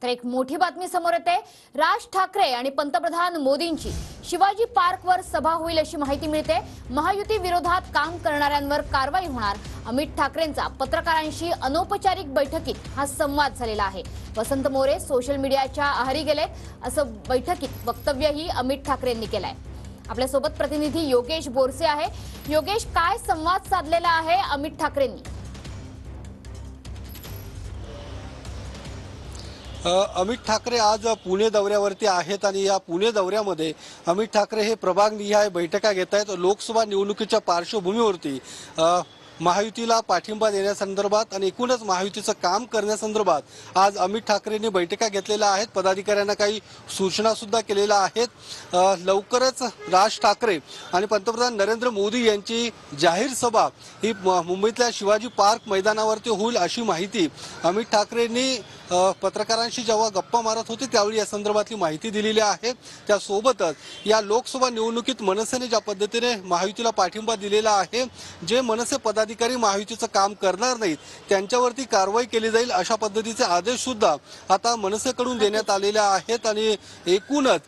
तर एक मोठी बातमी समोर येते। राज ठाकरे आणि पंतप्रधान मोदींची शिवाजी पार्कवर सभा होईल अशी माहिती मिळते। महायुती विरोधात काम करणाऱ्यांवर कारवाई होणार। अमित ठाकरेंचा पत्रकारांशी अनौपचारिक बैठकीत हा संवाद झालेला आहे। वसंत मोरे सोशल मीडियाच्या आहारी गेलेत असं बैठकीत वक्तव्यही अमित ठाकरेंनी केलंय। आपल्या सोबत प्रतिनिधी योगेश बोरसे आहे। योगेश, काय संवाद साधलेला आहे अमित ठाकरेंनी? अमित ठाकरे आज पुणे दौऱ्यावरती आहेत आणि या पुणे दौऱ्यामध्ये अमित ठाकरे हे प्रभागनिहाय बैठका घेत आहेत। लोकसभा निवडणुकीच्या पार्श्वभूमीवरती महायुतीला पाठिंबा देण्यासंदर्भात आणि एकूणच महायुतीचं काम करण्यासंदर्भात आज अमित ठाकरेंनी बैठका घेतलेल्या आहेत। पदाधिकाऱ्यांना काही सूचना सुद्धा केलेल्या आहेत। लवकरच राज ठाकरे आणि पंतप्रधान नरेंद्र मोदी यांची जाहीर सभा ही मुंबईतल्या शिवाजी पार्क मैदानावरती होईल अशी माहिती अमित ठाकरेंनी पत्रकारांशी जेव्हा गप्पा मारत होते त्यावेळी या संदर्भातली माहिती दिलेली आहे। त्यासोबतच या लोकसभा निवडणुकीत मनसेने ज्या पद्धतीने महायुतीला पाठिंबा दिलेला आहे, जे मनसे पदाधिकारी महायुतीचं काम करणार नाहीत त्यांच्यावरती कारवाई केली जाईल अशा पद्धतीचे आदेश सुद्धा आता मनसेकडून देण्यात आलेले आहेत। आणि एकूणच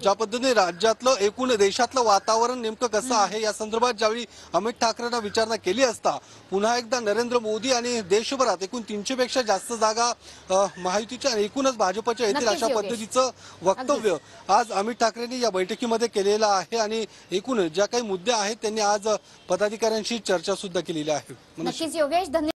ज्या पद्धतीने राज्यातलं एकूण देशातलं वातावरण नेमकं कसं आहे या संदर्भात ज्यावेळी अमित ठाकरेंना विचारणा केली असता पुन्हा एकदा नरेंद्र मोदी आणि देशभरात एकूण 300 पेक्षा जास्त जागा महायुतीच्या एकूणच भाजपच्या येतील अशा पद्धतीचं वक्तव्य आज अमित ठाकरेंनी या बैठकीमध्ये केलेलं आहे। आणि एकूण ज्या काही मुद्दे आहेत त्यांनी आज पदाधिकाऱ्यांशी चर्चा सुद्धा केलेली आहे। नक्कीच योगेश, धन्यवाद।